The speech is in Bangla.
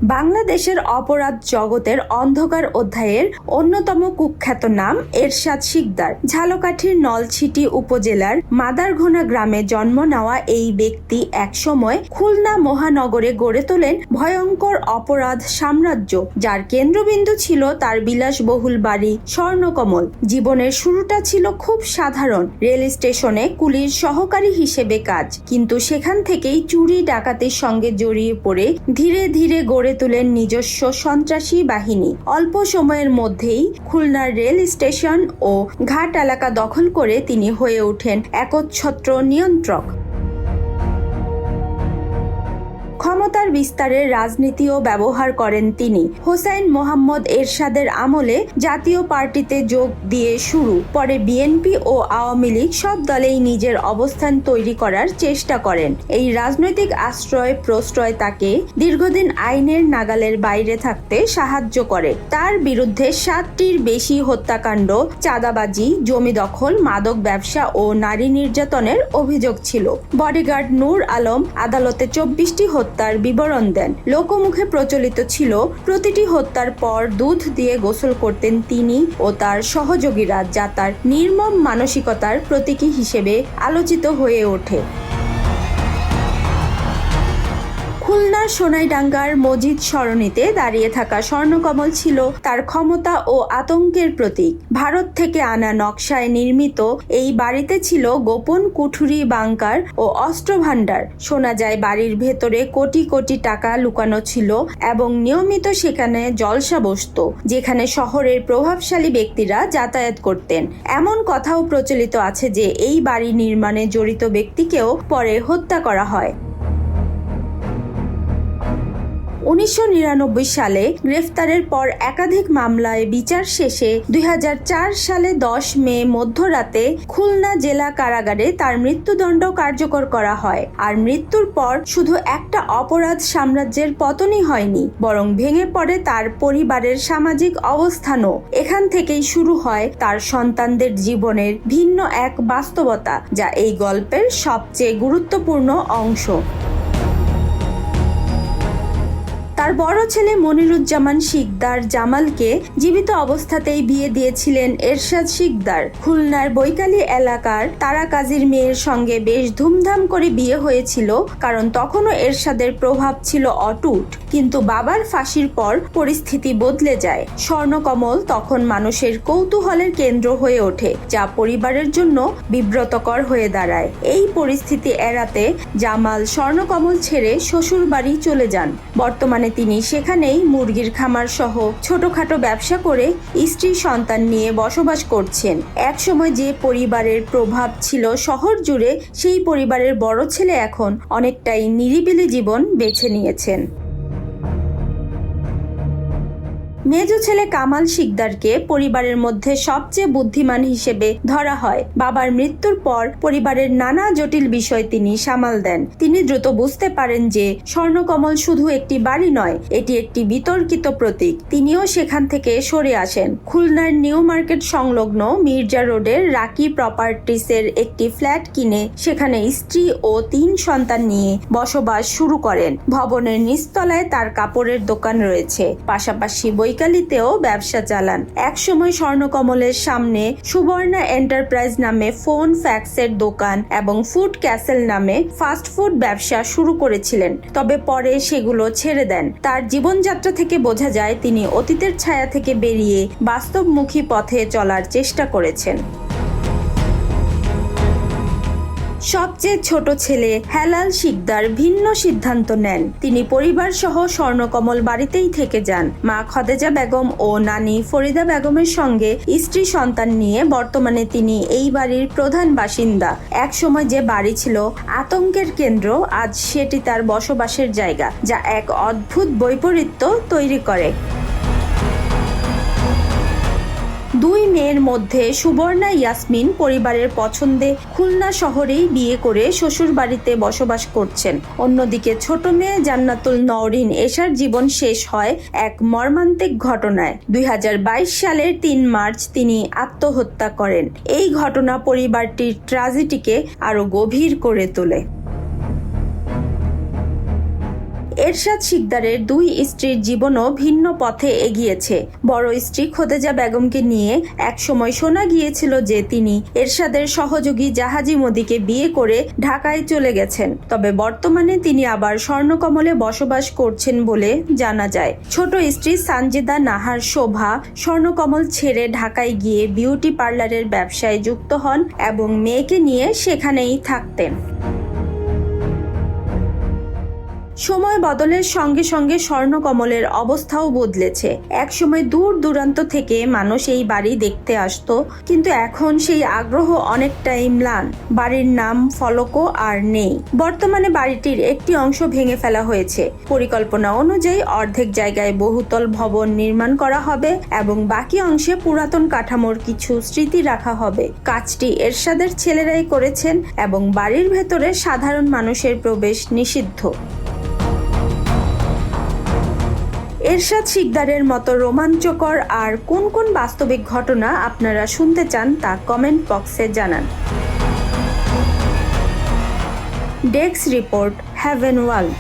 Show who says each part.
Speaker 1: বাংলাদেশের অপরাধ জগতের অন্ধকার অধ্যায়ের অন্যতম কুখ্যাত নাম এরশাদ শিকদার। ঝালকাঠির নলছিটি উপজেলার মাদারঘোনা গ্রামে জন্ম নেওয়া এই ব্যক্তি একসময় খুলনা মহানগরে গড়ে তোলেন ভয়ঙ্কর অপরাধ সাম্রাজ্য, যার কেন্দ্রবিন্দু ছিল তার বিলাসবহুল বাড়ি স্বর্ণকমল। জীবনের শুরুটা ছিল খুব সাধারণ, রেল স্টেশনে কুলির সহকারী হিসেবে কাজ, কিন্তু সেখান থেকেই চুরি ডাকাতির সঙ্গে জড়িয়ে পড়ে ধীরে ধীরে গড়ে তুলেন নিজস্ব সন্ত্রাসী বাহিনী। অল্প সময়ের মধ্যেই খুলনার রেল স্টেশন ও ঘাট এলাকা দখল করে তিনি হয়ে ওঠেন একচ্ছত্র নিয়ন্ত্রক। ক্ষমতার বিস্তারের রাজনীতিও ব্যবহার করেন তিনি। হোসাইন মোহাম্মদ এরশাদের আমলে জাতীয় পার্টিতে যোগ দিয়ে শুরু, পরে বিএনপি ও আওয়ামী লীগ সব দলেই নিজের অবস্থান তৈরি করার চেষ্টা করেন। এই রাজনৈতিক আশ্রয় প্রশ্রয় তাকে দীর্ঘদিন আইনের নাগালের বাইরে থাকতে সাহায্য করে। তার বিরুদ্ধে 7টির বেশি হত্যাকাণ্ড, চাঁদাবাজি, জমি দখল, মাদক ব্যবসা ও নারী নির্যাতনের অভিযোগ ছিল। বডিগার্ড নূর আলম আদালতে 24টি হত্যার বিবরণ দেন। লোকমুখে প্রচলিত ছিল প্রতিটি হত্যার পর দুধ দিয়ে গোসল করতেন তিনি ও তার সহযোগীরা, যা তার নির্মম মানসিকতার প্রতীকী হিসেবে আলোচিত হয়ে ওঠে। খুলনার সোনাইডাঙ্গার মজিদ সরণিতে দাঁড়িয়ে থাকা স্বর্ণকমল ছিল তার ক্ষমতা ও আতঙ্কের প্রতীক। ভারত থেকে আনা নকশায় নির্মিত এই বাড়িতে ছিল গোপন কুঠুরি, বাংকার ও অস্ত্র ভাণ্ডার। শোনা যায় বাড়ির ভেতরে কোটি কোটি টাকা লুকানো ছিল এবং নিয়মিত সেখানে জলসা বসত, যেখানে শহরের প্রভাবশালী ব্যক্তিরা যাতায়াত করতেন। এমন কথাও প্রচলিত আছে যে এই বাড়ি নির্মাণে জড়িত ব্যক্তিকেও পরে হত্যা করা হয়। 1999 সালে গ্রেফতারের পর একাধিক মামলায় বিচার শেষে 2004 সালে 10 মে মধ্যরাতে খুলনা জেলা কারাগারে তার মৃত্যুদণ্ড কার্যকর করা হয়। আর মৃত্যুর পর শুধু একটা অপরাধ সাম্রাজ্যের পতনই হয়নি, বরং ভেঙে পড়ে তার পরিবারের সামাজিক অবস্থানও। এখান থেকেই শুরু হয় তার সন্তানদের জীবনের ভিন্ন এক বাস্তবতা, যা এই গল্পের সবচেয়ে গুরুত্বপূর্ণ অংশ। তার বড় ছেলে মনিরুজ্জামান শিকদার জামালকে জীবিত অবস্থাতেই বিয়ে দিয়েছিলেন এরশাদ শিকদার। খুলনার বৈকালী এলাকার তারা কাজীর মেয়ের সঙ্গে বেশ ধুমধাম করে বিয়ে হয়েছিল, কারণ তখনও এরশাদের প্রভাব ছিল অটুট। কিন্তু বাবার ফাঁসির পর পরিস্থিতি বদলে যায়। স্বর্ণকমল তখন মানুষের কৌতূহলের কেন্দ্র হয়ে ওঠে, যা পরিবারের জন্য বিব্রতকর হয়ে দাঁড়ায়। এই পরিস্থিতি এড়াতে জামাল স্বর্ণকমল ছেড়ে শ্বশুর বাড়ি চলে যান। বর্তমানে তিনি সেখানেই মুরগির খামার সহ ছোটখাটো ব্যবসা করে স্ত্রী সন্তান নিয়ে বসবাস করছেন। একসময় যে পরিবারের প্রভাব ছিল শহর জুড়ে, সেই পরিবারের বড় ছেলে এখন অনেকটাই নিরিবিলি জীবন বেছে নিয়েছেন। মেজ ছেলে কামাল শিকদারকে পরিবারের মধ্যে সবচেয়ে বুদ্ধিমান হিসেবে ধরা হয়। বাবার মৃত্যুর পর পরিবারের নানা জটিল বিষয় তিনি সামাল দেন। তিনি দ্রুত বুঝতে পারেন যে স্বর্ণকমল শুধু একটি বাড়ি নয়, এটি একটি বিতর্কিত প্রতীক। তিনিও সেখান থেকে সরে আসেন। খুলনার নিউ মার্কেট সংলগ্ন মির্জা রোডের রাকি প্রপার্টিসের একটি ফ্ল্যাট কিনে সেখানে স্ত্রী ও 3 সন্তান নিয়ে বসবাস শুরু করেন। ভবনের নিচতলায় তার কাপড়ের দোকান রয়েছে, পাশাপাশি বৈকালীতেও ব্যবসা চালান। একসময় স্বর্ণকমলের সামনে সুবর্ণা এন্টারপ্রাইজ নামে ফোন ফ্যাক্সের দোকান এবং ফুড ক্যাসেল নামে ফাস্ট ফুড ব্যবসা শুরু করেছিলেন, তবে পরে সেগুলো ছেড়ে দেন। তার জীবনযাত্রা থেকে বোঝা যায় তিনি অতীতের ছায়া থেকে বেরিয়ে বাস্তবমুখী পথে চলার চেষ্টা করেছেন। সবচেয়ে ছোট ছেলে হেলাল শিকদার ভিন্ন সিদ্ধান্ত নেন। তিনি পরিবার সহ স্বর্ণকমল বাড়িতেই থেকে যান। মা খাদেজা বেগম ও নানি ফরিদা বেগমের সঙ্গে স্ত্রী সন্তান নিয়ে বর্তমানে তিনি এই বাড়ির প্রধান বাসিন্দা। একসময় যে বাড়ি ছিল আতঙ্কের কেন্দ্র, আজ সেটি তার বসবাসের জায়গা, যা এক অদ্ভুত বৈপরীত্য তৈরি করে। 2 মেয়ের মধ্যে সুবর্ণা ইয়াসমিন পরিবারের পছন্দে খুলনা শহরেই বিয়ে করে শ্বশুর বাড়িতে বসবাস করছেন। অন্যদিকে ছোট মেয়ে জান্নাতুল নওরিন এশার জীবন শেষ হয় এক মর্মান্তিক ঘটনায়। 2022 সালের 3 মার্চ তিনি আত্মহত্যা করেন। এই ঘটনা পরিবারটির ট্র্যাজেডিকে আরো গভীর করে তোলে। এরশাদ শিকদারের দুই স্ত্রীর জীবনও ভিন্ন পথে এগিয়েছে। বড় স্ত্রী খোদেজা বেগমকে নিয়ে একসময় শোনা গিয়েছিল যে তিনি এরশাদের সহযোগী জাহাজি মোদিকে বিয়ে করে ঢাকায় চলে গেছেন। তবে বর্তমানে তিনি আবার স্বর্ণকমলে বসবাস করছেন বলে জানা যায়। ছোট স্ত্রী সানজিদা নাহার শোভা স্বর্ণকমল ছেড়ে ঢাকায় গিয়ে বিউটি পার্লারের ব্যবসায় যুক্ত হন এবং মেয়েকে নিয়ে সেখানেই থাকতেন। সময় বদলের সঙ্গে সঙ্গে স্বর্ণকমলের অবস্থাও বদলেছে। একসময় দূর দূরান্ত থেকে মানুষ এই বাড়ি দেখতে আসতো, কিন্তু এখন সেই আগ্রহ অনেকটাই ম্লান। বাড়ির নাম ফলকও আর নেই। বর্তমানে বাড়িটির একটি অংশ ভেঙে ফেলা হয়েছে। পরিকল্পনা অনুযায়ী অর্ধেক জায়গায় বহুতল ভবন নির্মাণ করা হবে এবং বাকি অংশে পুরাতন কাঠামোর কিছু স্মৃতি রাখা হবে। কাজটি এরশাদের ছেলেরাই করেছেন এবং বাড়ির ভেতরে সাধারণ মানুষের প্রবেশ নিষিদ্ধ। এরশাদ শিকদারের মতো রোমাঞ্চকর আর কোন কোন বাস্তবিক ঘটনা আপনারা শুনতে চান তা কমেন্ট বক্সে জানান। Desk report, Heaven world.